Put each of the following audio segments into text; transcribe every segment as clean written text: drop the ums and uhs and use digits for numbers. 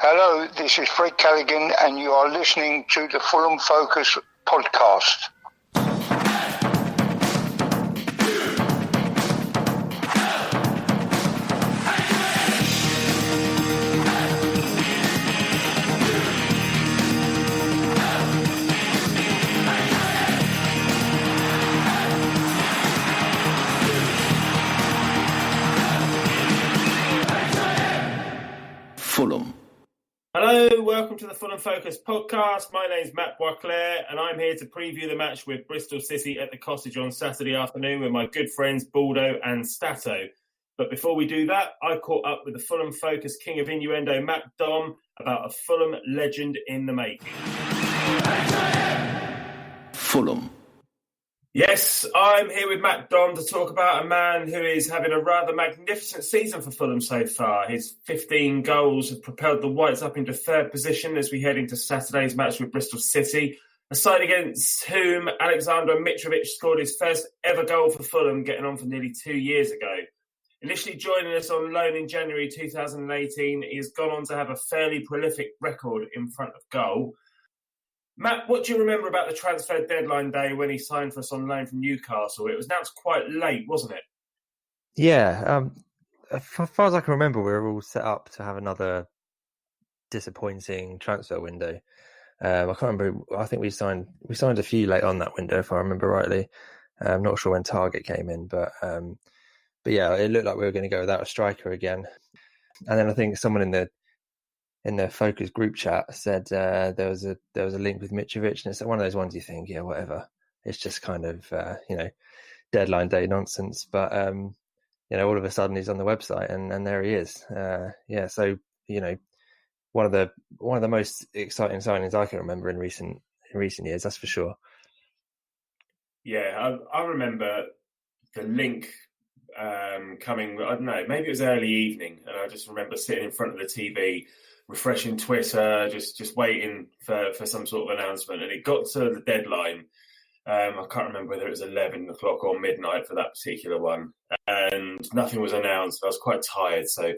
Hello, this is Fred Callaghan and you are listening to the Fulham Focus podcast. Fulham. Hello, welcome to the Fulham Focus podcast. My name's Matthews Boisclair and I'm here to preview the match with Bristol City at the Cottage on Saturday afternoon with my good friends Baldo and Stato. But before we do that, I caught up with the Fulham Focus king of innuendo, Matt Dom, about a Fulham legend in the making. Fulham. Yes, I'm here with Matt Dom to talk about a man who is having a rather magnificent season for Fulham so far. His 15 goals have propelled the Whites up into third position as we head into Saturday's match with Bristol City, a side against whom Aleksandar Mitrovic scored his first ever goal for Fulham, getting on for nearly 2 years ago. Initially joining us on loan in January 2018, he has gone on to have a fairly prolific record in front of goal. Matt, what do you remember about the transfer deadline day when he signed for us on loan from Newcastle? It was announced quite late, wasn't it? Yeah. As far as I can remember, we were all set up to have another disappointing transfer window. I can't remember. I think we signed a few late on that window, if I remember rightly. I'm not sure when Target came in, but yeah, it looked like we were going to go without a striker again. And then I think someone in the Focus group chat said there was a link with Mitrovic, and it's one of those ones you think, yeah, whatever. It's just kind of deadline day nonsense. But all of a sudden he's on the website, and there he is. So one of the most exciting signings I can remember in recent years, that's for sure. Yeah, I remember the link coming. I don't know, maybe it was early evening, and I just remember sitting in front of the TV. Refreshing Twitter, just waiting for some sort of announcement, and it got to the deadline. I can't remember whether it was 11 o'clock or midnight for that particular one, and nothing was announced. I was quite tired, so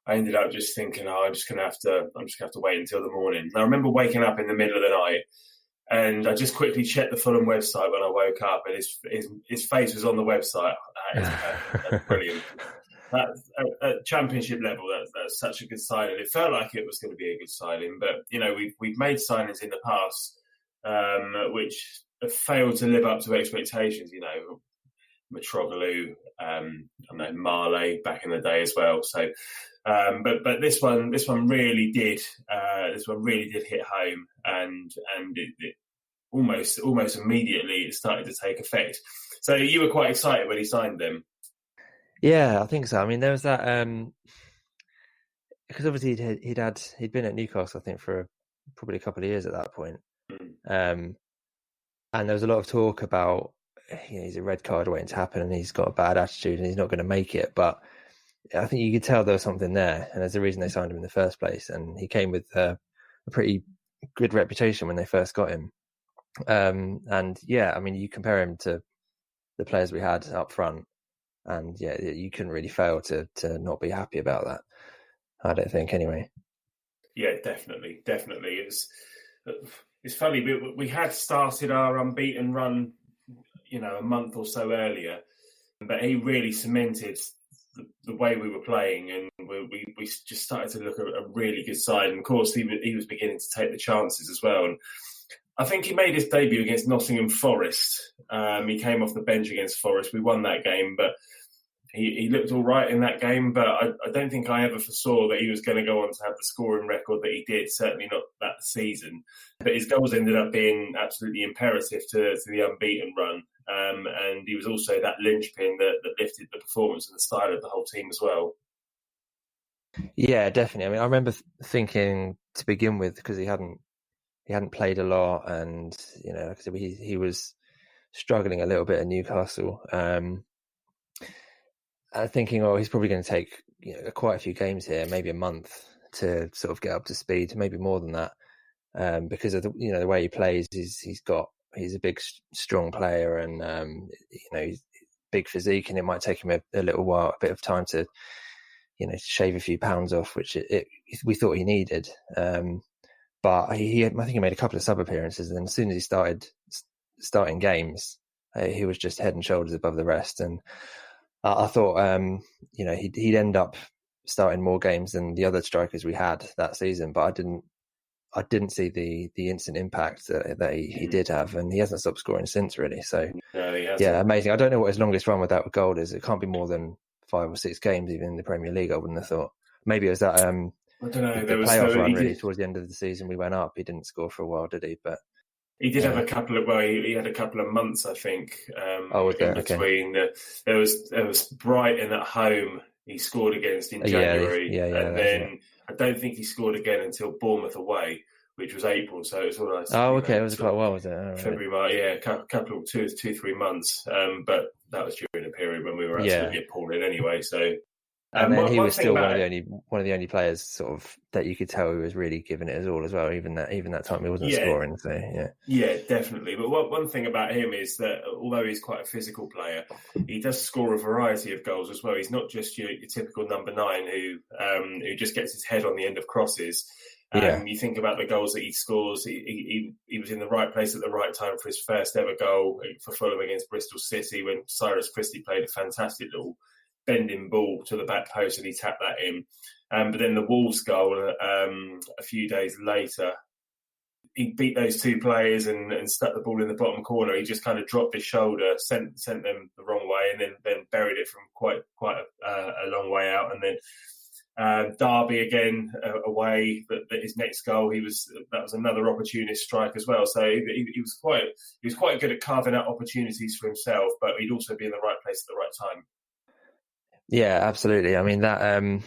I ended up just thinking, I'm just gonna have to wait until the morning. And I remember waking up in the middle of the night, and I just quickly checked the Fulham website when I woke up, and his face was on the website. That's brilliant. At championship level, that's such a good signing. It felt like it was going to be a good signing, but we've made signings in the past which have failed to live up to expectations. Mitrovic, Marley back in the day as well. So, but this one really did. This one really did hit home, and it almost immediately it started to take effect. So you were quite excited when he signed them. Yeah, I think so. I mean, there was that because obviously he'd been at Newcastle, I think, for probably a couple of years at that point, and there was a lot of talk about he's a red card waiting to happen, and he's got a bad attitude, and he's not going to make it. But I think you could tell there was something there, and there's a reason they signed him in the first place. And he came with a pretty good reputation when they first got him. And yeah, I mean, you compare him to the players we had up front. And yeah, you couldn't really fail to not be happy about that. I don't think, anyway. Yeah, definitely. It's funny. We had started our unbeaten run, a month or so earlier, but he really cemented the way we were playing, and we just started to look at a really good side. And of course, he was beginning to take the chances as well. And I think he made his debut against Nottingham Forest. He came off the bench against Forest. We won that game, but he looked all right in that game. But I don't think I ever foresaw that he was going to go on to have the scoring record that he did, certainly not that season. But his goals ended up being absolutely imperative to the unbeaten run. And he was also that linchpin that lifted the performance and the style of the whole team as well. Yeah, definitely. I mean, I remember thinking to begin with, because he hadn't played a lot, and like I said, he was struggling a little bit at Newcastle. Thinking, he's probably going to take quite a few games here, maybe a month to sort of get up to speed, maybe more than that, because of the way he plays. He's a big, strong player, and he's big physique, and it might take him a little while, a bit of time to shave a few pounds off, which we thought he needed. But I think he made a couple of sub appearances, and as soon as he starting games, he was just head and shoulders above the rest. And I thought, he'd end up starting more games than the other strikers we had that season. But I didn't see the instant impact that he did have, and he hasn't stopped scoring since, really. So no, he hasn't. Yeah, amazing. I don't know what his longest run without a goal is. It can't be more than 5 or 6 games, even in the Premier League. I wouldn't have thought. Maybe it was that. I don't know. The playoff run really towards the end of the season. We went up. He didn't score for a while, did he? But he did have a couple of. Well, he had a couple of months, I think. In between. Okay. There was Brighton at home. He scored against in January, and then I don't think he scored again until Bournemouth away, which was April. So it was all nice. Oh, okay. It was quite a while, was it? Oh, February, March, a couple of 2-3 months. But that was during a period when we were absolutely appalling anyway. So. And then he was still one of the only players sort of that you could tell he was really giving it his all as well. Even that time he wasn't scoring. So yeah, definitely. But one thing about him is that although he's quite a physical player, he does score a variety of goals as well. He's not just your typical number 9 who just gets his head on the end of crosses. You think about the goals that he scores. He was in the right place at the right time for his first ever goal for Fulham against Bristol City when Cyrus Christie played a fantastic little bending ball to the back post and he tapped that in. But then the Wolves goal a few days later, he beat those 2 players and stuck the ball in the bottom corner. He just kind of dropped his shoulder, sent them the wrong way, and then buried it from quite a long way out. And then Derby again away, but his next goal, that was another opportunist strike as well. So he was quite good at carving out opportunities for himself, but he'd also be in the right place at the right time. Yeah, absolutely. I mean I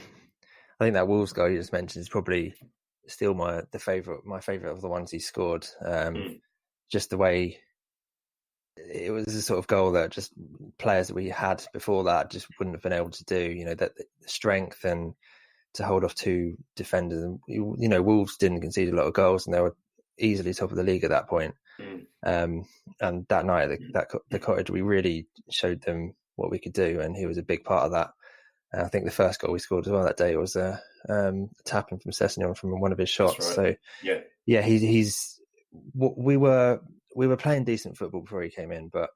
think that Wolves goal you just mentioned is probably still my favourite of the ones he scored. Just the way it was a sort of goal that just players that we had before that just wouldn't have been able to do. That the strength and to hold off 2 defenders. And Wolves didn't concede a lot of goals, and they were easily top of the league at that point. And that night at the Cottage, we really showed them what we could do, and he was a big part of that. And I think the first goal we scored as well that day was a tapping from Sessegnon from one of his shots. Right. So we were playing decent football before he came in, but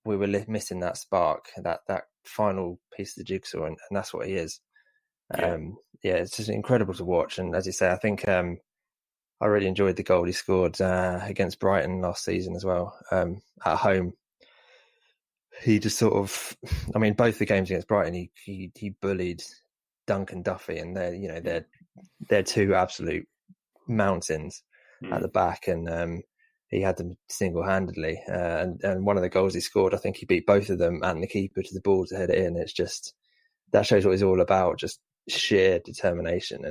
we were missing that spark, that final piece of the jigsaw, and that's what he is. It's just incredible to watch. And as you say, I think I really enjoyed the goal he scored against Brighton last season as well, at home. He just sort of, both the games against Brighton, he bullied Duncan Duffy, and they're 2 absolute mountains at the back, and he had them single-handedly. And one of the goals he scored, I think he beat both of them and the keeper to the ball to head it in. It's just, that shows what he's all about, just sheer determination,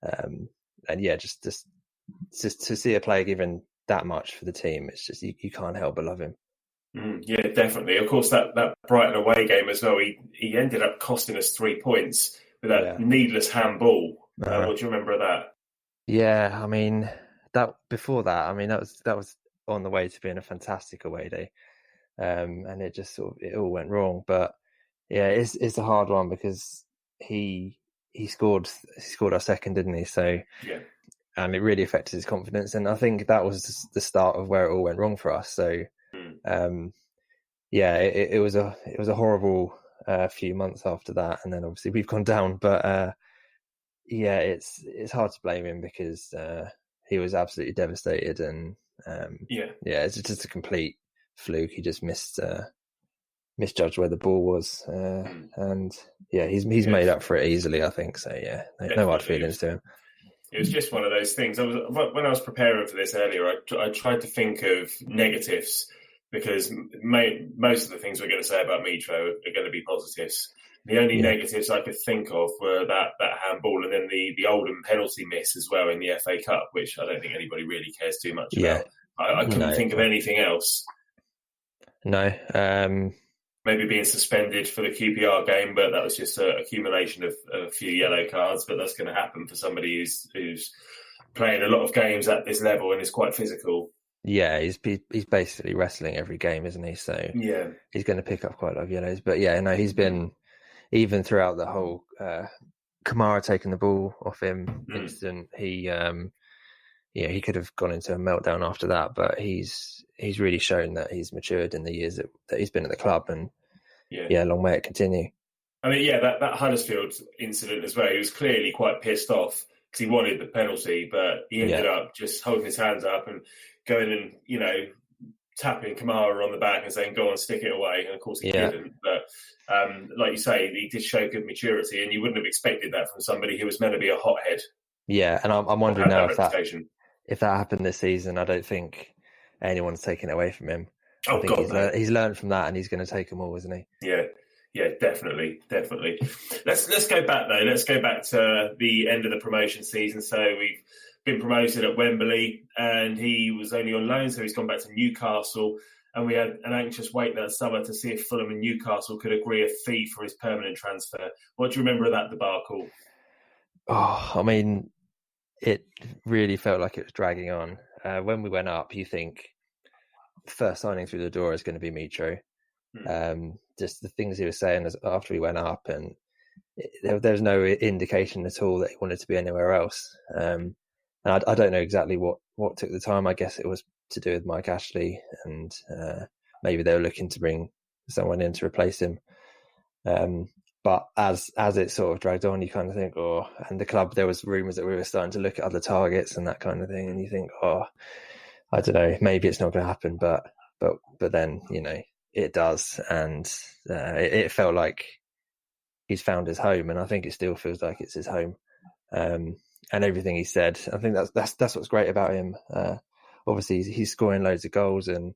and just to see a player given that much for the team, it's just you can't help but love him. Yeah, definitely. Of course, that Brighton away game as well, he ended up costing us 3 points with that needless handball. What do you remember of that? Yeah, that before that, that was on the way to being a fantastic away day, and it just it all went wrong. But yeah, it's a hard one because he scored our second, didn't he? So and it really affected his confidence, and I think that was the start of where it all went wrong for us. So. It was a horrible few months after that, and then obviously we've gone down. But it's hard to blame him because he was absolutely devastated, and it's just a complete fluke. He just misjudged where the ball was, and he's made up for it easily, I think. So no hard feelings to him. It was just one of those things. When I was preparing for this earlier, I tried to think of negatives, because most of the things we're going to say about Mitro are going to be positives. The only negatives I could think of were that handball, and then the Oldham penalty miss as well in the FA Cup, which I don't think anybody really cares too much about. I couldn't think of anything else. No. Maybe being suspended for the QPR game, but that was just an accumulation of a few yellow cards. But that's going to happen for somebody who's playing a lot of games at this level and is quite physical. Yeah, he's basically wrestling every game, isn't he? So he's going to pick up quite a lot of yellows. But he's been even throughout the whole Kamara taking the ball off him incident, he could have gone into a meltdown after that, but he's really shown that he's matured in the years that he's been at the club, and long may it continue. I mean, that Huddersfield incident as well, he was clearly quite pissed off because he wanted the penalty, but he ended up just holding his hands up and going and, tapping Kamara on the back and saying, go on, stick it away. And of course he didn't. But like you say, he did show good maturity, and you wouldn't have expected that from somebody who was meant to be a hothead. Yeah, and I'm wondering now if that happened this season. I don't think anyone's taken it away from him. I think he's learned from that, and he's going to take them all, isn't he? Yeah, definitely. Let's go back though. Let's go back to the end of the promotion season. So we've been promoted at Wembley, and he was only on loan, so he's gone back to Newcastle. And we had an anxious wait that summer to see if Fulham and Newcastle could agree a fee for his permanent transfer. What do you remember of that debacle? Oh, I mean, it really felt like it was dragging on. When we went up, you think the first signing through the door is going to be Mitro. Just the things he was saying after we went up, and there's no indication at all that he wanted to be anywhere else. And I don't know exactly what took the time. I guess it was to do with Mike Ashley, and maybe they were looking to bring someone in to replace him. But as it sort of dragged on, you kind of think, and the club, there was rumours that we were starting to look at other targets and that kind of thing, and you think, I don't know, maybe it's not going to happen, but then it does, and it felt like he's found his home, and I think it still feels like it's his home. And everything he said, I think that's what's great about him. Obviously, he's scoring loads of goals, and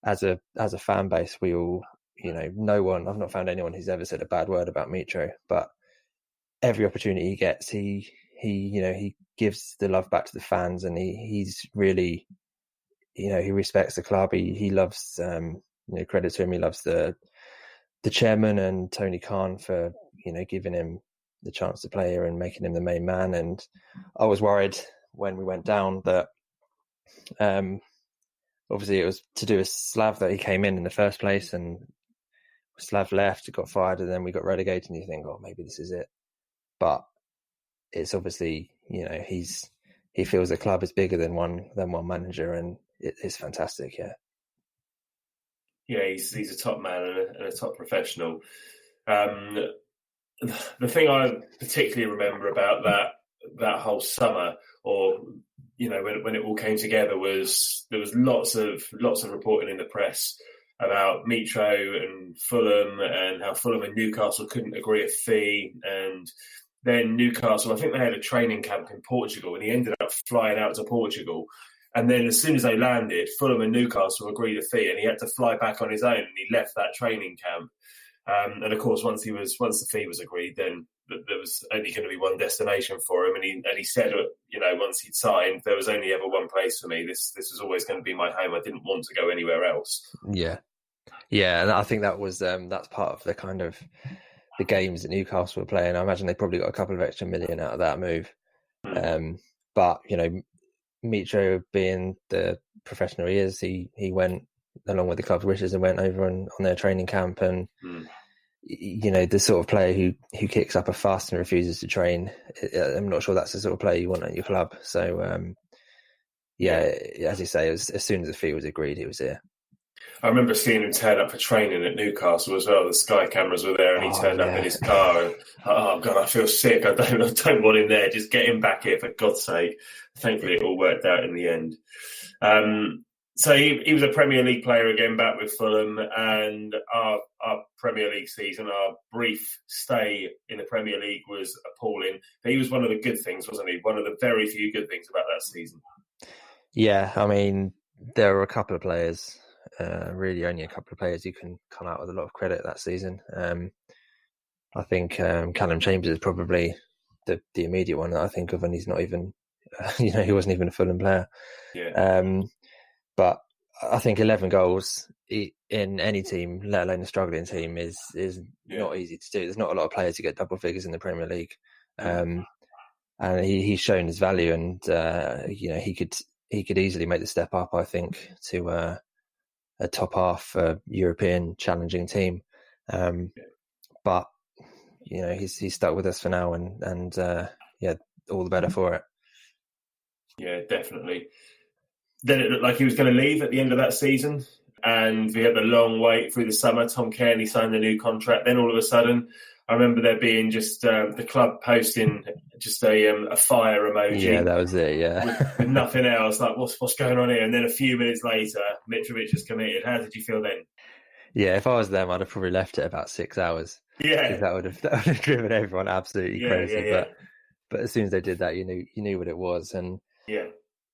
as a fan base, we all, I've not found anyone who's ever said a bad word about Mitro, but every opportunity he gets, he gives the love back to the fans, and he's really, he respects the club. He loves, credit to him. He loves the chairman and Tony Khan for, giving him the chance to play here and making him the main man. And I was worried when we went down that, obviously it was to do with Slav that he came in the first place, and Slav left, got fired, and then we got relegated, and you think, maybe this is it. But it's obviously, he feels the club is bigger than one manager, and it's fantastic. Yeah, he's a top man and a top professional. The thing I particularly remember about that whole summer, or when it all came together, was there was lots of reporting in the press about Mitro and Fulham, and how Fulham and Newcastle couldn't agree a fee, and then Newcastle, I think they had a training camp in Portugal, and he ended up flying out to Portugal. And then as soon as they landed, Fulham and Newcastle agreed a fee, and he had to fly back on his own, and he left that training camp. And of course, once the fee was agreed, then there was only going to be one destination for him. And he said, once he'd signed, there was only ever one place for me. This was always going to be my home. I didn't want to go anywhere else. Yeah, and I think that was that's part of the kind of the games that Newcastle were playing. I imagine they probably got a couple of extra million out of that move. But Mitro, being the professional he is, he went along with the club's wishes and went over on their training camp, and the sort of player who kicks up a fuss and refuses to train, I'm not sure that's the sort of player you want at your club. So as you say, as soon as the fee was agreed, he was here. I remember seeing him turn up for training at Newcastle as well. The Sky cameras were there, and he turned up in his car. And, God, I feel sick. I don't want him there. Just get him back here, for God's sake. Thankfully, it all worked out in the end. So he was a Premier League player again, back with Fulham, and our Premier League season, our brief stay in the Premier League was appalling. But he was one of the good things, wasn't he? One of the very few good things about that season. Yeah, I mean, there were a couple of players. Really only a couple of players who can come out with a lot of credit that season. I think Callum Chambers is probably the immediate one that I think of, and he's not even, he wasn't even a Fulham player. Yeah. But I think 11 goals in any team, let alone a struggling team, is not easy to do. There's not a lot of players who get double figures in the Premier League, and he's shown his value, and he could easily make the step up, I think, to a top half European challenging team. But he's stuck with us for now, and all the better for it. Yeah, definitely. Then it looked like he was going to leave at the end of that season, and we had the long wait through the summer. Tom Cairney signed the new contract. Then all of a sudden, I remember there being just the club posting just a fire emoji. Yeah, that was it. Yeah, with nothing else. Like, what's going on here? And then a few minutes later, Mitrovic has committed. How did you feel then? Yeah, if I was them, I'd have probably left it about 6 hours. Yeah, that would have driven everyone absolutely crazy. Yeah. But as soon as they did that, you knew what it was, and yeah,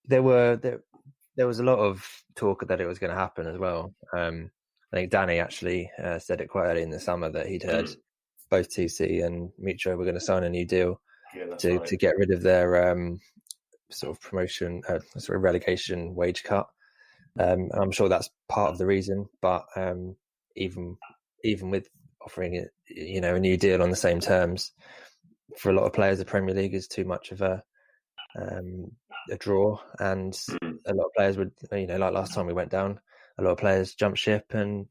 there was a lot of talk that it was going to happen as well. I think Danny actually said it quite early in the summer that he'd heard both TC and Mitro were going to sign a new deal to get rid of their sort of promotion, sort of relegation wage cut. And I'm sure that's part of the reason. But even with offering it, a new deal on the same terms, for a lot of players, the Premier League is too much of a draw, and a lot of players would, like last time we went down, a lot of players jumped ship, and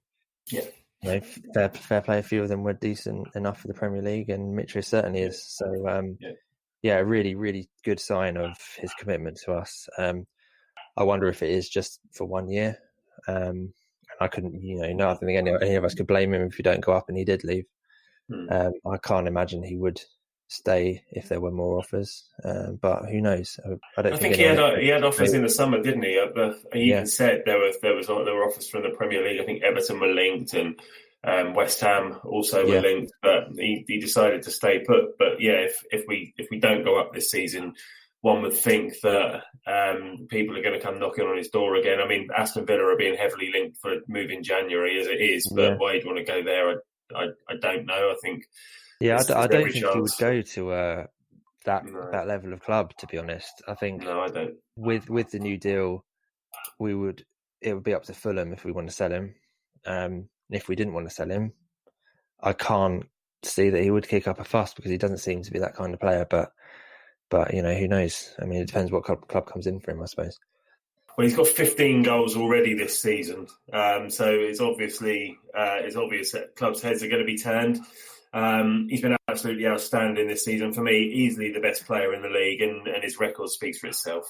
fair play, a few of them were decent enough for the Premier League, and Mitro certainly is. So a really, really good sign of his commitment to us. I wonder if it is just for 1 year. I couldn't, I don't think any of us could blame him if he don't go up, and he did leave. I can't imagine he would stay if there were more offers, but who knows? I think he had offers in the summer, didn't he? He even said there were offers from the Premier League. I think Everton were linked, and West Ham also were linked, but he decided to stay put. But yeah, if we don't go up this season, one would think that people are going to come knocking on his door again. I mean, Aston Villa are being heavily linked for a move in January as it is, but why you'd want to go there, I don't know. I think. Yeah, I don't think he would go to that level of club, to be honest. I think I don't. With the new deal, it would be up to Fulham if we want to sell him. If we didn't want to sell him, I can't see that he would kick up a fuss, because he doesn't seem to be that kind of player. But who knows? I mean, it depends what club comes in for him, I suppose. Well, he's got 15 goals already this season, so it's obvious that clubs' heads are going to be turned. He's been absolutely outstanding this season. For me, easily the best player in the league, and his record speaks for itself.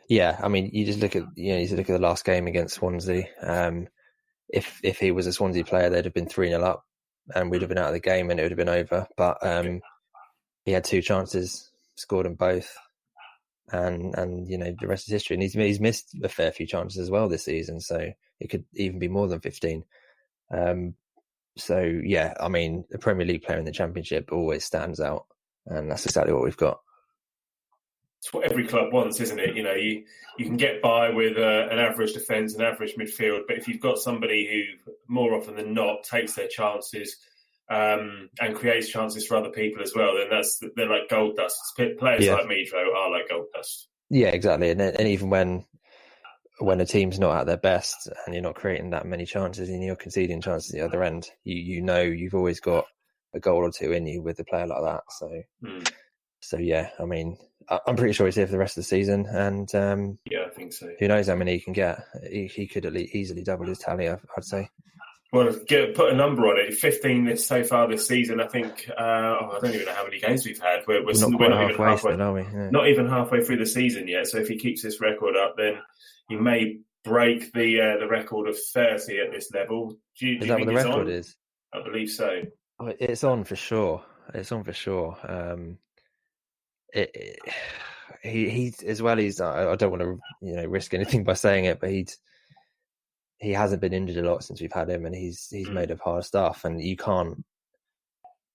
Yeah, I mean, you just look at the last game against Swansea. If he was a Swansea player, they'd have been 3-0 up, and we'd have been out of the game, and it would have been over. But he had 2 chances, scored them both, and the rest is history. And he's missed a fair few chances as well this season, so it could even be more than 15. So, yeah, I mean, the Premier League player in the Championship always stands out, and that's exactly what we've got. It's what every club wants, isn't it? You can get by with an average defence, an average midfield, but if you've got somebody who, more often than not, takes their chances and creates chances for other people as well, then they're like gold dust. Players like Mitro are like gold dust. Yeah, exactly. And even when a team's not at their best and you're not creating that many chances and you're conceding chances at the other end, you've always got a goal or two in you with a player like that. So yeah, I mean, I'm pretty sure he's here for the rest of the season, and I think so. Who knows how many he can get? He could at least easily double his tally, I'd say. Well, put a number on it. 15 so far this season. I think I don't even know how many games we've had. We're not even halfway. Then, are we? Yeah. Not even halfway through the season yet. So if he keeps this record up, then he may break the record of 30 at this level. Is that what the record is? I believe so. It's on for sure. He's as well. I don't want to risk anything by saying it, but he hasn't been injured a lot since we've had him, and he's made of hard stuff, and you can't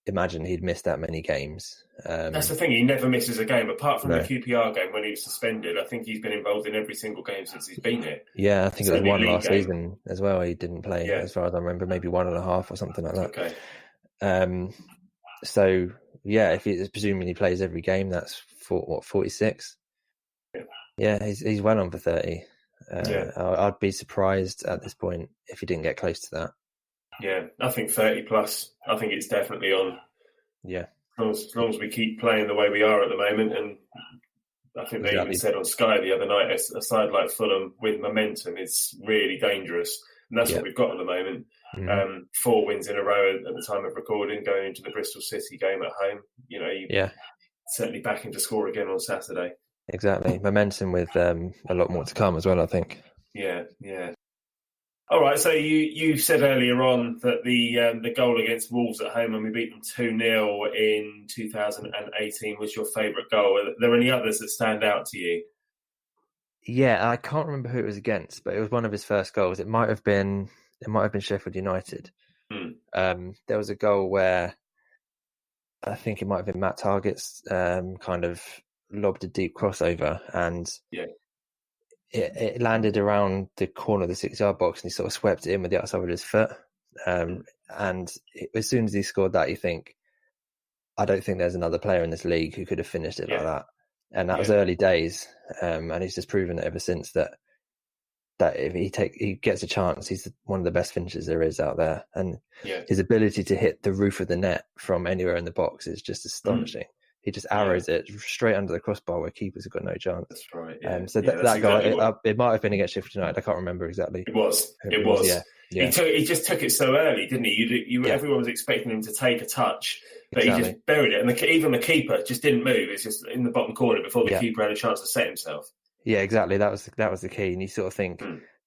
imagine he'd missed that many games. That's the thing, he never misses a game apart from the QPR game when he was suspended. I think he's been involved in every single game since he's been here. Yeah, I think it was one last season as well. He didn't play, as far as I remember, maybe 1.5 or something like that. Okay. So yeah, if he presumably plays every game, that's 46. Yeah, he's well on for 30. I'd be surprised at this point if he didn't get close to that. Yeah, I think 30 plus. I think it's definitely on. Yeah. As long as we keep playing the way we are at the moment, and I think they even said on Sky the other night, a side like Fulham with momentum is really dangerous. And that's what we've got at the moment. 4 wins in a row at the time of recording, going into the Bristol City game at home. Certainly backing to score again on Saturday. Exactly. Momentum with a lot more to come as well, I think. Yeah. All right, so you said earlier on that the goal against Wolves at home when we beat them 2-0 in 2018 was your favourite goal. Are there any others that stand out to you? Yeah, I can't remember who it was against, but it was one of his first goals. It might have been Sheffield United. There was a goal where I think it might have been Matt Targett's kind of lobbed a deep crossover, and it landed around the corner of the 6-yard box, and he sort of swept it in with the outside of his foot. And as soon as he scored that, you think, I don't think there's another player in this league who could have finished it like that. And that was early days, and he's just proven it ever since that if he gets a chance, he's one of the best finishers there is out there. And his ability to hit the roof of the net from anywhere in the box is just astonishing. He just arrows it straight under the crossbar where keepers have got no chance. That's right. That goal, it might have been against Sheffield United. I can't remember exactly. It was. Yeah. He just took it so early, didn't he? Everyone was expecting him to take a touch, but he just buried it. And even the keeper just didn't move. It's just in the bottom corner before the keeper had a chance to set himself. Yeah, exactly. That was the key. And you sort of think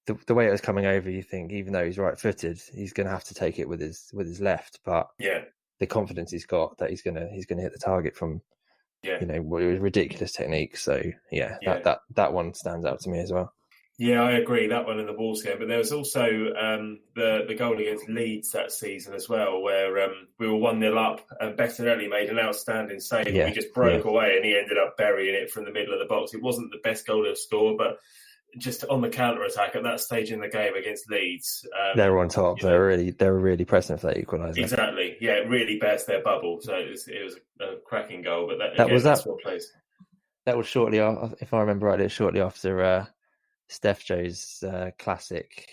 the way it was coming over, you think even though he's right-footed, he's going to have to take it with his left. But the confidence he's got that he's going to hit the target from ridiculous technique. So that one stands out to me as well. Yeah, I agree, that one in the Wolves game. But there was also the goal against Leeds that season as well, where we were 1-0 up and Bettinelli made an outstanding save. We just broke away and he ended up burying it from the middle of the box. It wasn't the best goal to score, but just on the counter-attack at that stage in the game against Leeds. They were on top. They were really pressing for that equaliser. Exactly. Yeah, it really burst their bubble. So it was a cracking goal. But that's what plays. That was shortly, if I remember right, it was shortly after Steph Joe's classic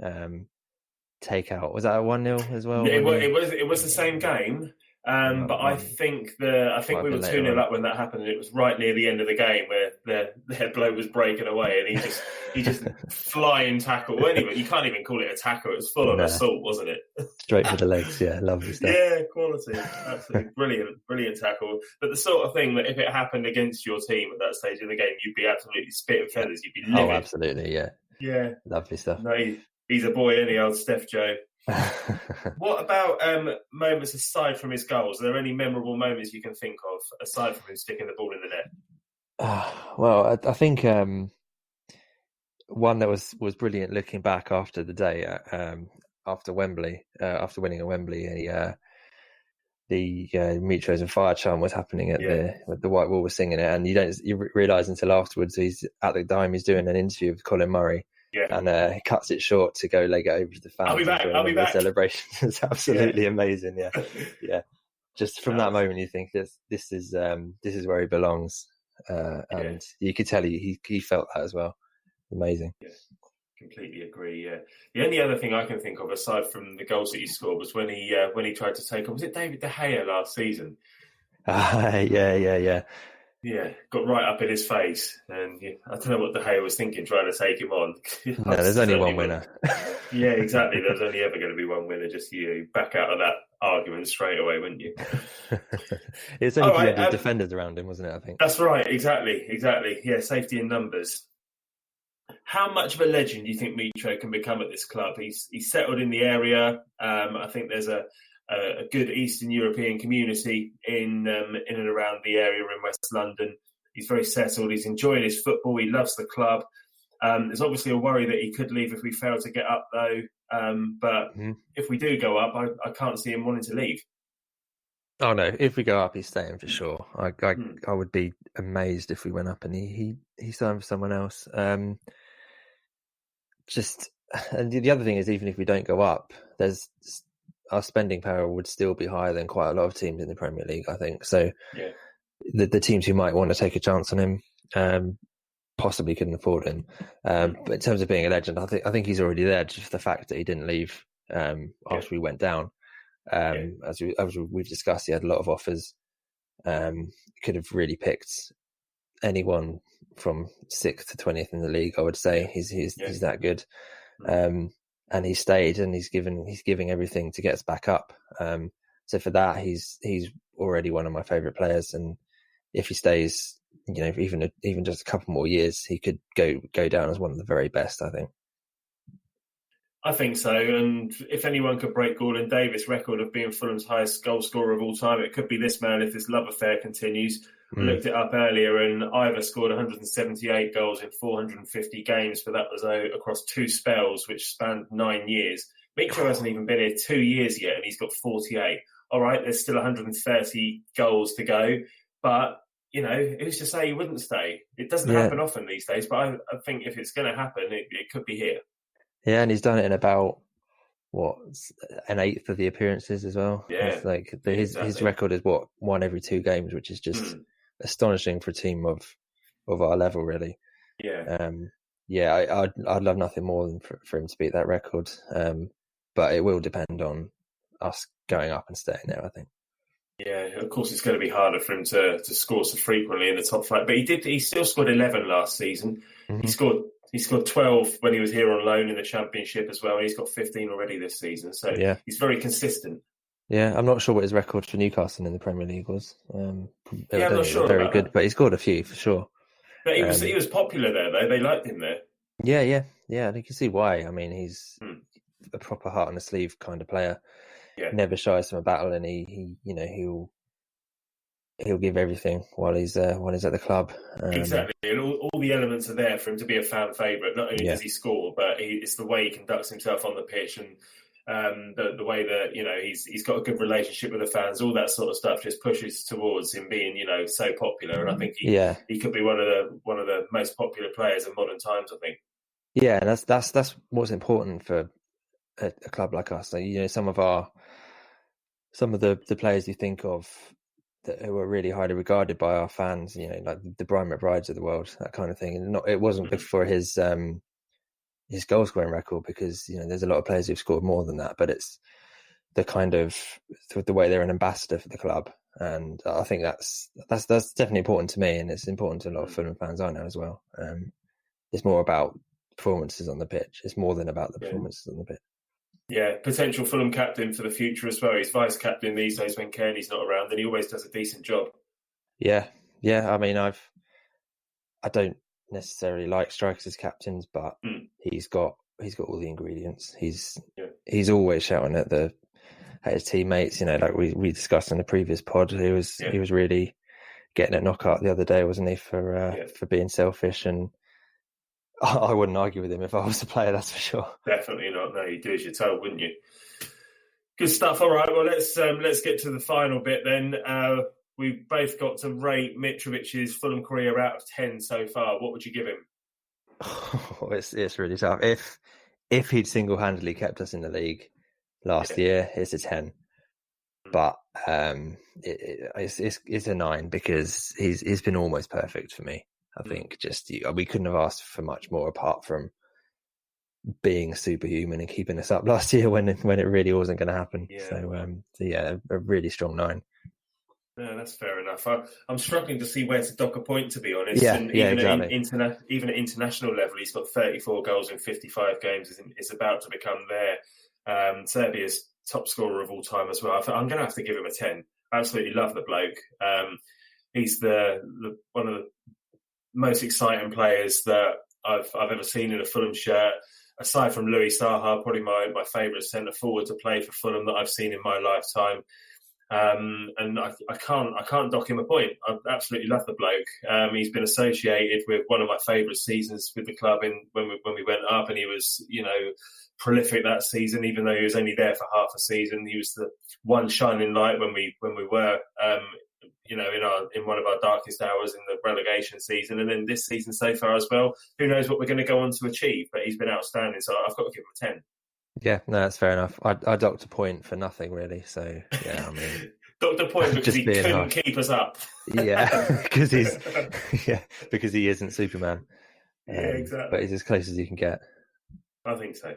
takeout. Was that a 1-0 as well? It was the same game. But I think we were 2-0 up when that happened, and it was right near the end of the game where their bloke was breaking away, and he just flying tackle. Well, anyway, you can't even call it a tackle; it was full on assault, wasn't it? Straight for the legs, lovely stuff. Yeah, quality, absolutely brilliant tackle. But the sort of thing that if it happened against your team at that stage in the game, you'd be absolutely spitting feathers. You'd be livid. Oh, absolutely, yeah, lovely stuff. No, he's a boy, isn't he, old Steph Joe? What about moments aside from his goals? Are there any memorable moments you can think of aside from him sticking the ball in the net? Well, I think one that was brilliant looking back after the day after Wembley, after winning at Wembley, the Mitros and Fire chant was happening at the White Wall was singing it, and you realise until afterwards he's at the time he's doing an interview with Colin Murray. And he cuts it short to go leg it over to the fans. I'll be back. Celebration. It's absolutely amazing. Yeah. Just from that moment, you think this is where he belongs, and you could tell he felt that as well. Amazing. Yeah, completely agree. Yeah. The only other thing I can think of aside from the goals that he scored was when he tried to take on, was it David De Gea last season? Yeah. Yeah, got right up in his face, and I don't know what De Gea was thinking trying to take him on. No, there's only one winner. Yeah, exactly. There's only ever going to be one winner. Just you back out of that argument straight away, wouldn't you? It's only because he had defenders around him, wasn't it? I think that's right. Exactly. Yeah, safety in numbers. How much of a legend do you think Mitro can become at this club? He's settled in the area. I think there's a good Eastern European community in and around the area in West London. He's very settled. He's enjoying his football. He loves the club. There's obviously a worry that he could leave if we fail to get up, though. But if we do go up, I can't see him wanting to leave. Oh no! If we go up, he's staying for sure. I would be amazed if we went up and he signed for someone else. And the other thing is, even if we don't go up, our spending power would still be higher than quite a lot of teams in the Premier League, I think. So the teams who might want to take a chance on him possibly couldn't afford him. But in terms of being a legend, I think he's already there. Just the fact that he didn't leave after we went down. As we've discussed, he had a lot of offers. Could have really picked anyone from 6th to 20th in the league, I would say. He's that good. and he stayed, and he's giving everything to get us back up. So for that, he's already one of my favourite players, and if he stays, even just a couple more years, he could go down as one of the very best, I think. I think so, and if anyone could break Gordon Davis' record of being Fulham's highest goal scorer of all time, it could be this man if this love affair continues. I looked it up earlier, and Ivor scored 178 goals in 450 games, but that was across 2 spells, which spanned 9 years. Mitro hasn't even been here 2 years yet, and he's got 48. All right, there's still 130 goals to go, but, who's to say he wouldn't stay? It doesn't happen often these days, but I think if it's going to happen, it could be here. Yeah, and he's done it in about, an eighth of the appearances as well. Yeah. It's like his record is 1 every 2 games, which is just astonishing for a team of our level, really. Yeah. I'd love nothing more than for him to beat that record. But it will depend on us going up and staying there, I think. Yeah, of course it's going to be harder for him to score so frequently in the top flight, but he still scored 11 last season. Mm-hmm. He scored 12 when he was here on loan in the Championship as well, and he's got 15 already this season. So he's very consistent. Yeah, I'm not sure what his record for Newcastle in the Premier League was. I'm not sure. Very good, but he scored a few for sure. But he was popular there, though. They liked him there. Yeah. And you can see why. I mean, he's a proper heart on the sleeve kind of player. Yeah. Never shies from a battle, and he'll give everything while he's at the club. Exactly, and all the elements are there for him to be a fan favourite. Not only does he score, but it's the way he conducts himself on the pitch, and the way that he's got a good relationship with the fans. All that sort of stuff just pushes towards him being so popular. And I think he could be one of the most popular players in modern times, I think. Yeah, and that's what's important for a club like us. Like, some of the players you think of who are really highly regarded by our fans, like the Brian McBrides of the world, that kind of thing. And it wasn't good for his goal scoring record, because there's a lot of players who've scored more than that, but it's the kind of the way they're an ambassador for the club, and I think that's definitely important to me, and it's important to a lot of Fulham fans I know as well. It's more about performances on the pitch. It's more than about the performances on the pitch. Yeah, potential Fulham captain for the future as well. He's vice captain these days when Kearney's not around, and he always does a decent job. Yeah. I mean, I don't necessarily like strikers as captains, but he's got all the ingredients. He's always shouting at his teammates. Like we discussed in the previous pod, he was really getting a knockout the other day, wasn't he, for being selfish, and I wouldn't argue with him if I was a player, that's for sure. Definitely not. No, you'd do as you're told, wouldn't you? Good stuff. All right, well, let's get to the final bit then. We've both got to rate Mitrovic's Fulham career out of 10 so far. What would you give him? It's really tough. If he'd single-handedly kept us in the league last year, it's a 10. But it's a 9, because he's been almost perfect for me. I think we couldn't have asked for much more, apart from being superhuman and keeping us up last year when it really wasn't going to happen. Yeah. So a really strong 9. No, that's fair enough. I'm struggling to see where to dock a point, to be honest. Yeah, and exactly. Even at international level, he's got 34 goals in 55 games. It's about to become there. Serbia's top scorer of all time as well. I'm going to have to give him a 10. I absolutely love the bloke. He's the one of the most exciting players that I've ever seen in a Fulham shirt. Aside from Louis Saha, probably my favourite centre forward to play for Fulham that I've seen in my lifetime. And I can't dock him a point. I absolutely love the bloke. He's been associated with one of my favourite seasons with the club when we went up, and he was prolific that season. Even though he was only there for half a season, he was the one shining light when we were in one of our darkest hours in the relegation season, and then this season so far as well. Who knows what we're going to go on to achieve? But he's been outstanding, so I've got to give him a 10. Yeah, no, that's fair enough. I docked a point for nothing, really. So yeah, I mean, docked a point because he couldn't keep us up. Yeah, because he isn't Superman. Yeah, exactly. But he's as close as you can get. I think so.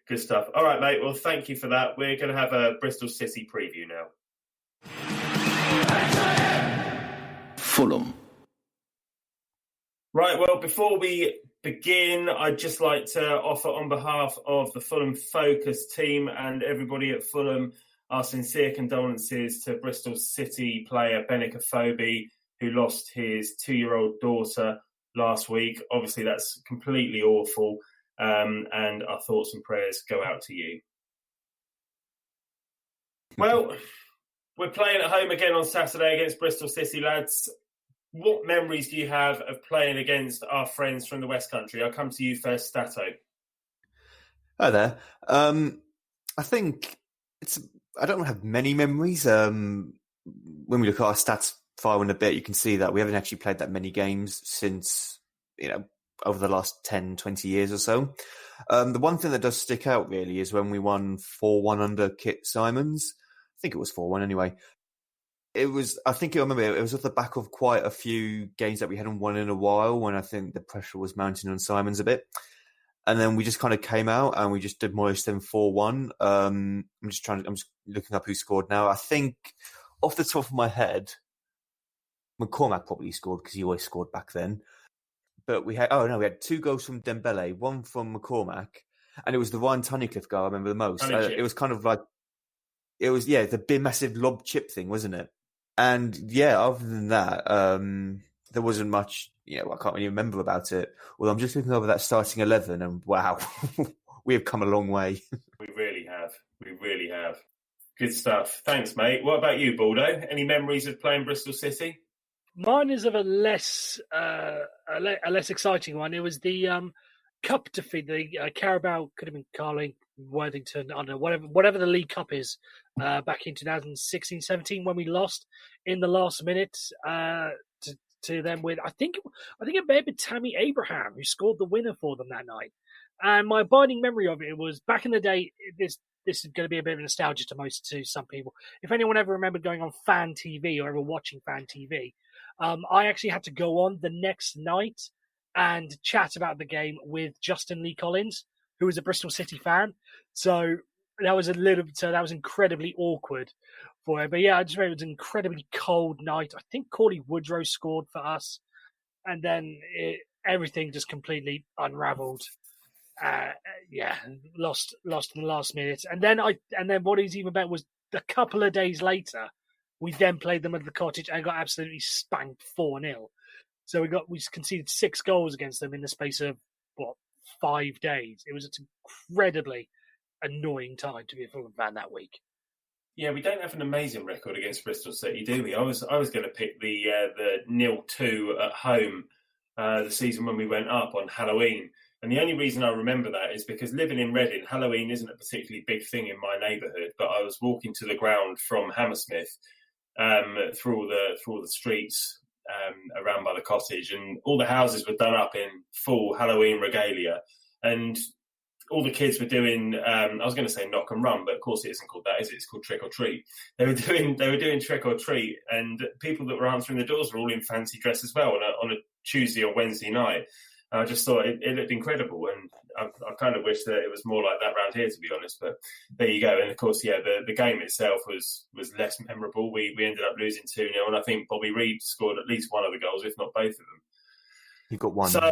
Good stuff. All right, mate. Well, thank you for that. We're going to have a Bristol City preview now. Fulham. Right, well, before we begin, I'd just like to offer on behalf of the Fulham Focus team and everybody at Fulham our sincere condolences to Bristol City player Benik Afobe, who lost his 2-year-old daughter last week. Obviously, that's completely awful, and our thoughts and prayers go out to you. Well, we're playing at home again on Saturday against Bristol City, lads. What memories do you have of playing against our friends from the West Country? I'll come to you first, Stato. Hi there. I think I don't have many memories. When we look at our stats file in a bit, you can see that we haven't actually played that many games since, over the last 10, 20 years or so. The one thing that does stick out really is when we won 4-1 under Kit Simons. I think it was 4-1 anyway. It was off the back of quite a few games that we hadn't won in a while when I think the pressure was mounting on Simons a bit. And then we just kind of came out and we just demolished them 4-1. I'm just looking up who scored now. I think off the top of my head, McCormack probably scored because he always scored back then. But we had 2 goals from Dembele, one from McCormack, and it was the Ryan Tunnicliffe goal I remember the most. It was kind of like, the big massive lob chip thing, wasn't it? And other than that, there wasn't much, I can't really remember about it. Well, I'm just looking over that starting 11 and wow, we have come a long way. We really have. Good stuff. Thanks, mate. What about you, Baldo? Any memories of playing Bristol City? Mine is of a less exciting one. It was the cup defeat, the Carabao, could have been Carling, Worthington, I don't know, whatever the League Cup is, back in 2016-17 when we lost in the last minute to them with I think it may have been Tammy Abraham who scored the winner for them that night. And my abiding memory of it was back in the day. This is going to be a bit of nostalgia to some people. If anyone ever remembered going on Fan TV or ever watching Fan TV, I actually had to go on the next night and chat about the game with Justin Lee Collins, who was a Bristol City fan. So that was incredibly awkward for him. But yeah, I just remember it was an incredibly cold night. I think Corley Woodrow scored for us, and then everything just completely unravelled. Lost in the last minute, and then what is even better was a couple of days later, we then played them at the Cottage and got absolutely spanked 4-0. So we conceded 6 goals against them in the space of 5 days. It was an incredibly annoying time to be a Fulham fan that week. Yeah, we don't have an amazing record against Bristol City, do we? I was going to pick the 0-2 at home the season when we went up on Halloween. And the only reason I remember that is because living in Reading, Halloween isn't a particularly big thing in my neighbourhood, but I was walking to the ground from Hammersmith through all the streets around by the Cottage, and all the houses were done up in full Halloween regalia, and all the kids were doing I was going to say knock and run, but of course it isn't called that, is it? It's called trick or treat. They were doing trick or treat, and people that were answering the doors were all in fancy dress as well on a Tuesday or Wednesday night. I just thought it looked incredible, and I kind of wish that it was more like that around here, to be honest. But there you go. And of course, the game itself was less memorable. We ended up losing 2-0, and I think Bobby Reid scored at least one of the goals, if not both of them. He got one. So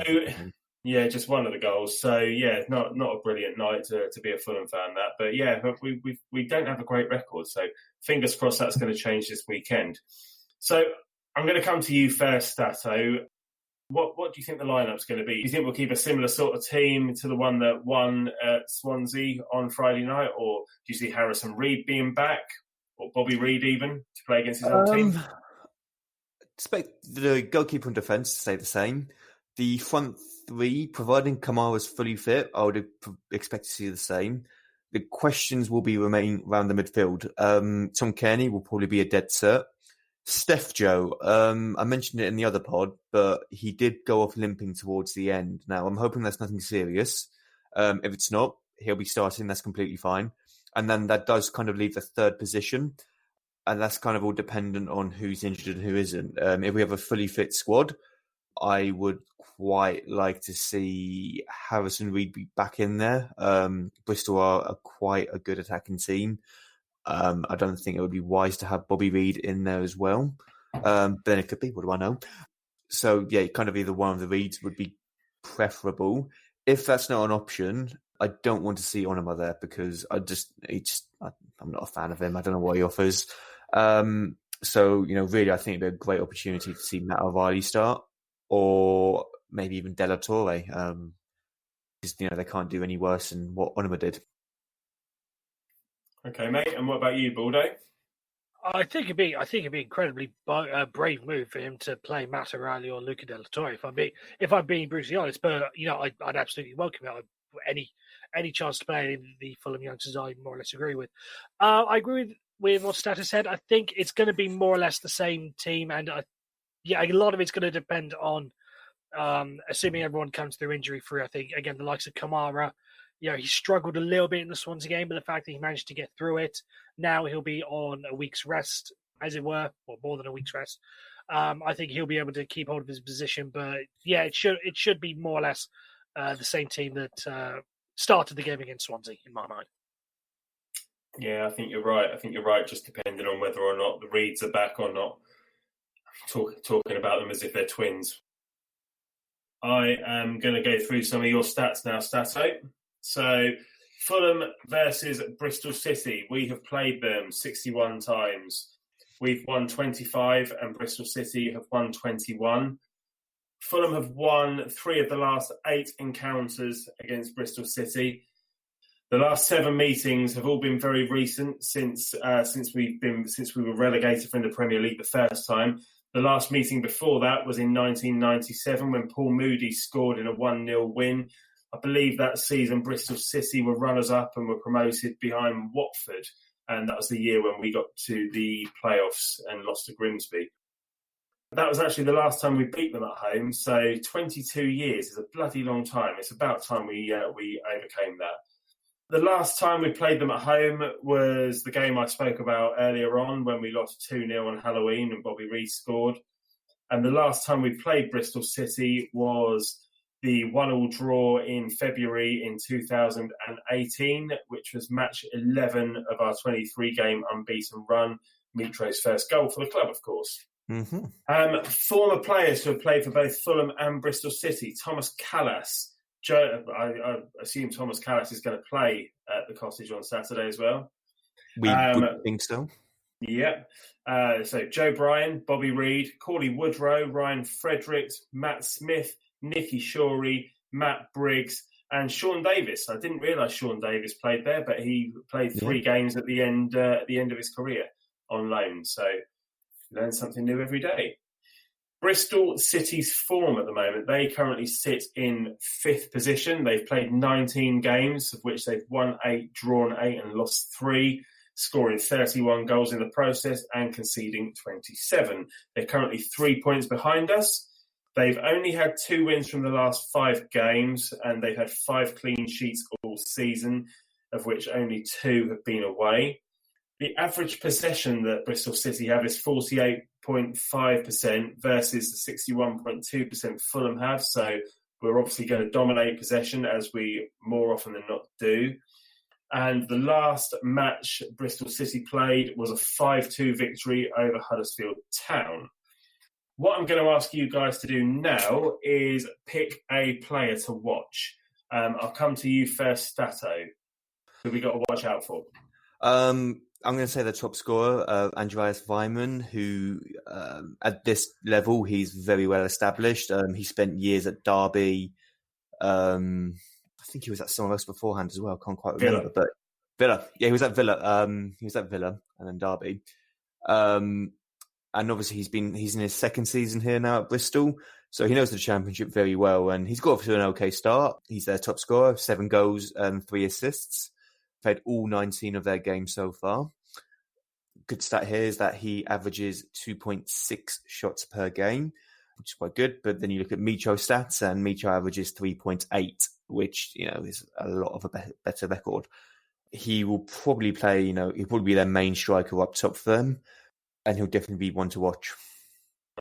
yeah, just one of the goals. So yeah, not a brilliant night to be a Fulham fan. That, but yeah, we don't have a great record. So fingers crossed that's going to change this weekend. So I'm going to come to you first, Stato. What do you think the lineup's going to be? Do you think we'll keep a similar sort of team to the one that won at Swansea on Friday night? Or do you see Harrison Reed being back? Or Bobby Reid even to play against his old team? Expect the goalkeeper and defence to stay the same. The front three, providing Kamara's fully fit, I would expect to see the same. The questions will be remain around the midfield. Tom Kearney will probably be a dead cert. Steph Joe, I mentioned it in the other pod, but he did go off limping towards the end. Now, I'm hoping that's nothing serious. If it's not, he'll be starting. That's completely fine. And then that does kind of leave the third position. And that's kind of all dependent on who's injured and who isn't. If we have a fully fit squad, I would quite like to see Harrison Reed be back in there. Bristol are quite a good attacking team. I don't think it would be wise to have Bobby Reid in there as well. But then it could be. What do I know? So yeah, kind of either one of the Reeds would be preferable. If that's not an option, I don't want to see Onuma there because I'm not a fan of him. I don't know what he offers. So, really, I think it'd be a great opportunity to see Matt O'Reilly start, or maybe even De La Torre, because they can't do any worse than what Onuma did. Okay, mate. And what about you, Baldo? I think it'd be incredibly brave move for him to play Matt O'Reilly or Luca De La Torre. If I'm being brutally honest, but I'd absolutely welcome it. Any chance to play the Fulham youngsters, I more or less agree with. I agree with what Status said. I think it's going to be more or less the same team, and a lot of it's going to depend on assuming everyone comes through injury free. I think again the likes of Kamara. He struggled a little bit in the Swansea game, but the fact that he managed to get through it, now he'll be on a week's rest, as it were, or more than a week's rest. I think he'll be able to keep hold of his position, but yeah, it should be more or less the same team that started the game against Swansea, in my mind. Yeah, I think you're right. Just depending on whether or not the Reeds are back or not. Talking about them as if they're twins. I am going to go through some of your stats now, Stato. So, Fulham versus Bristol City. We have played them 61 times. We've won 25 and Bristol City have won 21. Fulham have won 3 of the last 8 encounters against Bristol City. The last 7 meetings have all been very recent since we were relegated from the Premier League the first time. The last meeting before that was in 1997 when Paul Moody scored in a 1-0 win. I believe that season Bristol City were runners-up and were promoted behind Watford. And that was the year when we got to the playoffs and lost to Grimsby. That was actually the last time we beat them at home. So 22 years is a bloody long time. It's about time we overcame that. The last time we played them at home was the game I spoke about earlier on when we lost 2-0 on Halloween and Bobby Reid scored. And the last time we played Bristol City was the 1-1 draw in February in 2018, which was match 11 of our 23-game unbeaten run. Mitro's first goal for the club, of course. Mm-hmm. Former players who have played for both Fulham and Bristol City. Thomas Callas. I assume Thomas Callas is going to play at the Cottage on Saturday as well. We would think so. Yeah. So Joe Bryan, Bobby Reid, Cauley Woodrow, Ryan Fredericks, Matt Smith, Nicky Shorey, Matt Briggs, and Sean Davis. I didn't realise Sean Davis played there, but he played 3 games at the end of his career on loan. So learn something new every day. Bristol City's form at the moment, they currently sit in 5th position. They've played 19 games, of which they've won 8, drawn 8 and lost 3, scoring 31 goals in the process and conceding 27. They're currently 3 points behind us. They've only had 2 wins from the last 5 games, and they've had 5 clean sheets all season, of which only 2 have been away. The average possession that Bristol City have is 48.5% versus the 61.2% Fulham have. So we're obviously going to dominate possession, as we more often than not do. And the last match Bristol City played was a 5-2 victory over Huddersfield Town. What I'm going to ask you guys to do now is pick a player to watch. I'll come to you first, Stato. Who have we got to watch out for? I'm going to say the top scorer, Andreas Weimann, who at this level, he's very well established. He spent years at Derby. I think he was at somewhere else beforehand as well. I can't quite remember. But Villa. Yeah, he was at Villa. He was at Villa and then Derby. And obviously he's in his 2nd season here now at Bristol. So he knows the Championship very well. And he's got off to an okay start. He's their top scorer, 7 goals and 3 assists. Played all 19 of their games so far. Good stat here is that he averages 2.6 shots per game, which is quite good. But then you look at Mitro stats, and Mitro averages 3.8, which is a lot of a better record. He will probably play. He'll probably be their main striker up top for them, and he'll definitely be one to watch.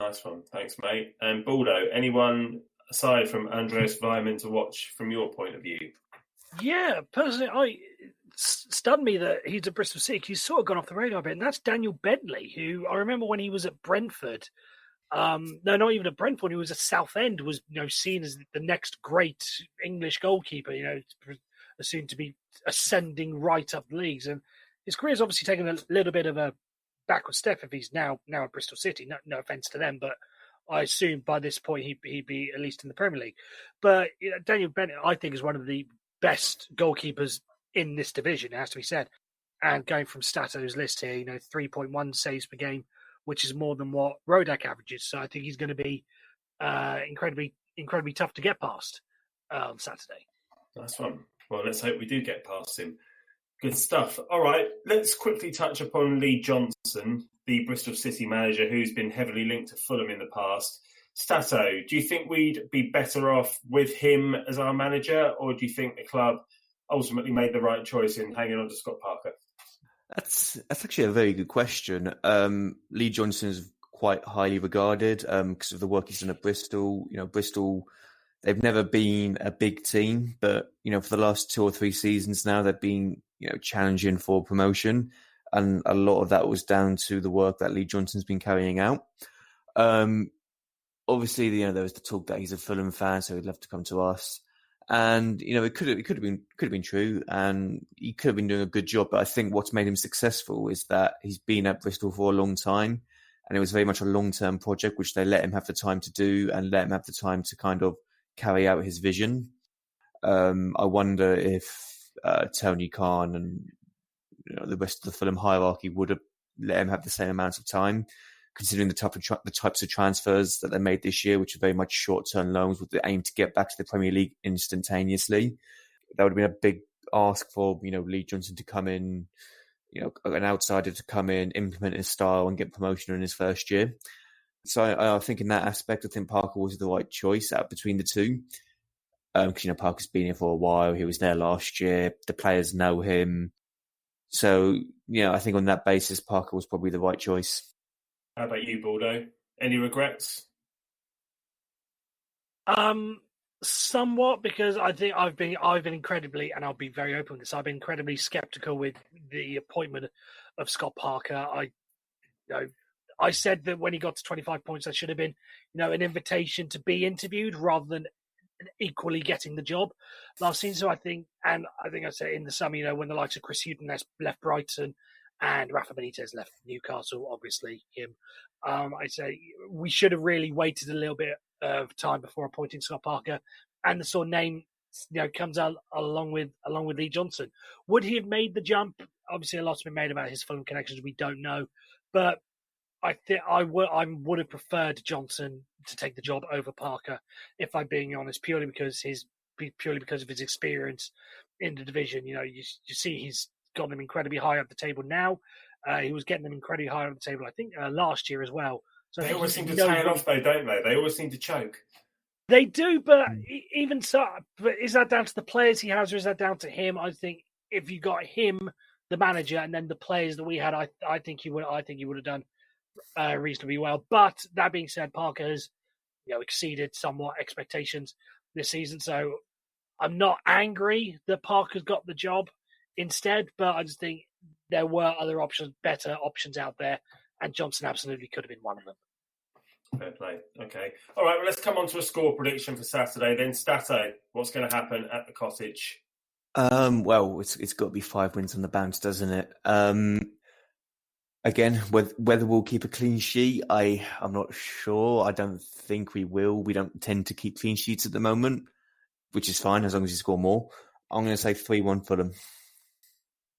Nice one, thanks, mate. And Baldo, anyone aside from Andreas Weimann to watch from your point of view? Yeah, personally, it stunned me that he's at Bristol City. He's sort of gone off the radar a bit, and that's Daniel Bentley, who I remember when he was at Brentford, No, not even at Brentford. He was at Southend. Was seen as the next great English goalkeeper. Assumed to be ascending right up the leagues, and his career's obviously taken a little bit of a backward step if he's now at Bristol City. No offense to them, but I assume by this point he'd be at least in the Premier League. But Daniel Bennett, I think, is one of the best goalkeepers in this division. It has to be said. And going from Stato's list here, 3.1 saves per game, which is more than what Rodak averages. So I think he's going to be incredibly tough to get past on Saturday. Nice one. Well, let's hope we do get past him. Good stuff. All right, let's quickly touch upon Lee Johnson, the Bristol City manager who's been heavily linked to Fulham in the past. Stato, do you think we'd be better off with him as our manager, or do you think the club ultimately made the right choice in hanging on to Scott Parker? That's actually a very good question. Lee Johnson is quite highly regarded because of the work he's done at Bristol. Bristol, they've never been a big team, but for the last 2 or 3 seasons now, they've been challenging for promotion, and a lot of that was down to the work that Lee Johnson's been carrying out. Obviously, there was the talk that he's a Fulham fan, so he'd love to come to us. And it could have been true, and he could have been doing a good job. But I think what's made him successful is that he's been at Bristol for a long time, and it was very much a long-term project, which they let him have the time to do and let him have the time to kind of carry out his vision. I wonder if Tony Khan and the rest of the Fulham hierarchy would have let him have the same amount of time, considering the types of transfers that they made this year, which are very much short-term loans with the aim to get back to the Premier League instantaneously. That would have been a big ask for, Lee Johnson to come in, an outsider to come in, implement his style and get promotion in his first year. So I think in that aspect, I think Parker was the right choice out between the two. Because, Parker's been here for a while. He was there last year. The players know him. So, I think on that basis, Parker was probably the right choice. How about you, Baldo? Any regrets? Somewhat, because I think I've been incredibly, and I'll be very open with this, I've been incredibly sceptical with the appointment of Scott Parker. I said that when he got to 25 points, that should have been, an invitation to be interviewed rather than equally getting the job last season. So I think I said in the summer, when the likes of Chris Hughton left Brighton and Rafa Benitez left Newcastle, obviously him, I say we should have really waited a little bit of time before appointing Scott Parker, and the sort of name comes out along with Lee Johnson. Would he have made the jump? Obviously, a lot's been made about his Fulham connections. We don't know, but I think I would have preferred Johnson to take the job over Parker, if I'm being honest, purely because of his experience in the division. You see he's got them incredibly high up the table now. He was getting them incredibly high up the table, I think, last year as well. So they always seem to tail off, though, don't they? They always seem to choke. They do, but even so, but is that down to the players he has, or is that down to him? I think if you got him, the manager, and then the players that we had, I think he would have done reasonably well. But that being said, Parker has exceeded somewhat expectations this season, so I'm not angry that Parker's got the job instead, but I just think there were other options, better options out there, and Johnson absolutely could have been one of them. Fair play. Okay. All right, well, let's come on to a score prediction for Saturday then. Stato, what's going to happen at the Cottage? Well, it's got to be 5 wins on the bounce, doesn't it? Again, whether we'll keep a clean sheet, I'm not sure. I don't think we will. We don't tend to keep clean sheets at the moment, which is fine as long as you score more. I'm going to say 3-1 Fulham.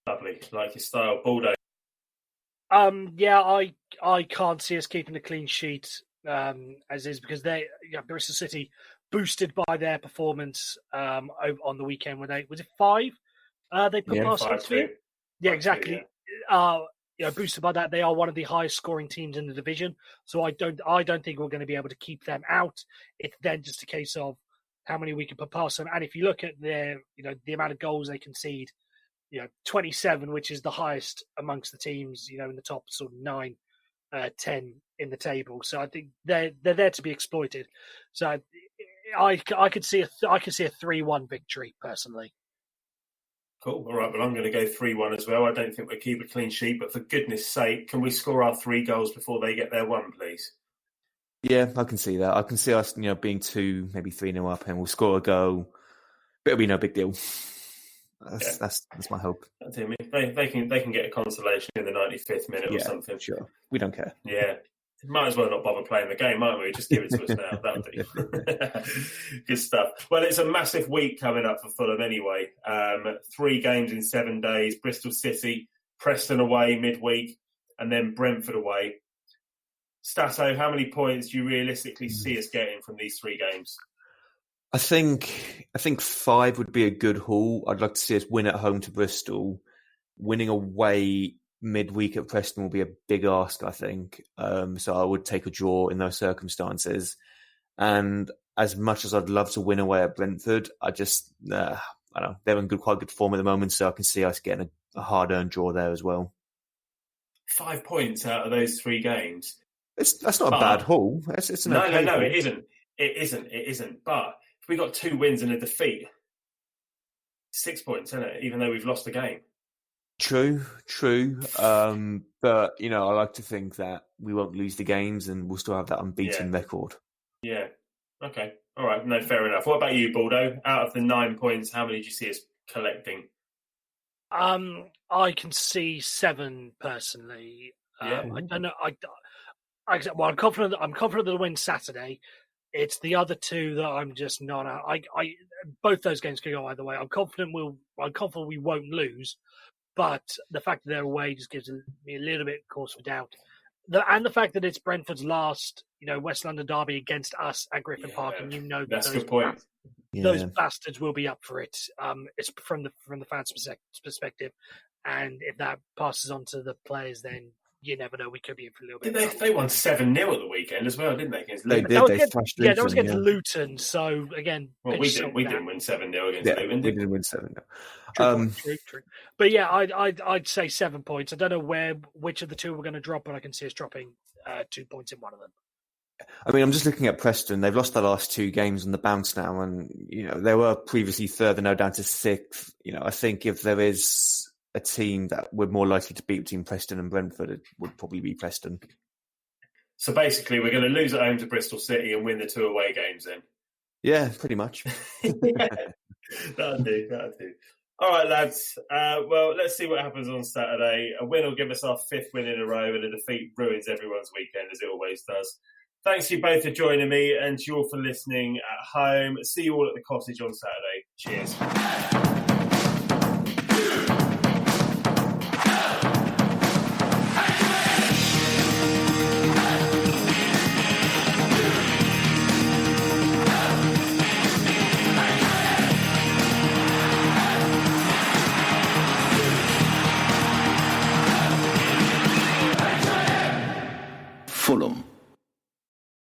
Lovely. Like your style. Baldo? Yeah, I can't see us keeping a clean sheet as is, because Bristol City boosted by their performance on the weekend when was it 5? They put past Huddersfield. Yeah, exactly. Yeah. Boosted by that, they are one of the highest scoring teams in the division. So I don't think we're going to be able to keep them out. It's then just a case of how many we can put past them. And if you look at their, the amount of goals they concede, 27, which is the highest amongst the teams, in the top sort of 9, 10 in the table. So I think they're there to be exploited. So I could see a 3-1 victory personally. Cool. All right. Well, I'm going to go 3-1 as well. I don't think we'll keep a clean sheet, but for goodness sake, can we score our 3 goals before they get their 1, please? Yeah, I can see that. I can see us, being 2, maybe 3-0 up, and we'll score a goal. But it'll be no big deal. That's my hope. They can get a consolation in the 95th minute or something. Sure. We don't care. Yeah. Might as well not bother playing the game, might we? Just give it to us now. That'll do. Good stuff. Well, it's a massive week coming up for Fulham anyway. 3 games in 7 days. Bristol City, Preston away midweek, and then Brentford away. Stato, how many points do you realistically see us getting from these 3 games? I think 5 would be a good haul. I'd like to see us win at home to Bristol. Winning away midweek at Preston will be a big ask, I think. So I would take a draw in those circumstances. And as much as I'd love to win away at Brentford, I don't know. They're in quite good form at the moment, so I can see us getting a hard-earned draw there as well. 5 points out of those 3 games. That's not a bad haul. It's an okay no, haul. It isn't. But if we got 2 wins and a defeat, 6 points, isn't it? Even though we've lost the game. True. But, I like to think that we won't lose the games and we'll still have that unbeaten record. Yeah. Okay. All right. No, fair enough. What about you, Baldo? Out of the 9 points, how many do you see us collecting? I can see 7 personally. Yeah. I don't know. I'm confident that they'll win Saturday. It's the other 2 that I'm just not. Both those games can go either way. I'm confident we won't lose, but the fact that they're away just gives me a little bit of cause for doubt. And the fact that it's Brentford's last, West London derby against us at Griffin Park, and that's a good point. Those bastards will be up for it. It's from the fans' perspective, and if that passes on to the players, then you never know. We could be in for a little bit. They won 7-0 at the weekend as well, didn't they? Against They Luton? did. They thrashed Luton. That was against Luton. So again, well, we didn't win 7-0 against Luton. We didn't win 7-0. True. But yeah, I'd say 7 points. I don't know which of the 2 we're going to drop, but I can see us dropping 2 points in one of them. I mean, I'm just looking at Preston. They've lost their last 2 games on the bounce now, and they were previously 3rd and now down to 6th. I think if there is a team that we're more likely to beat between Preston and Brentford, it would probably be Preston. So basically, we're going to lose at home to Bristol City and win the 2 away games then? Yeah, pretty much. That'll do. All right, lads. Well, let's see what happens on Saturday. A win will give us our 5th win in a row, and a defeat ruins everyone's weekend, as it always does. Thanks to you both for joining me, and to you all for listening at home. See you all at the cottage on Saturday. Cheers.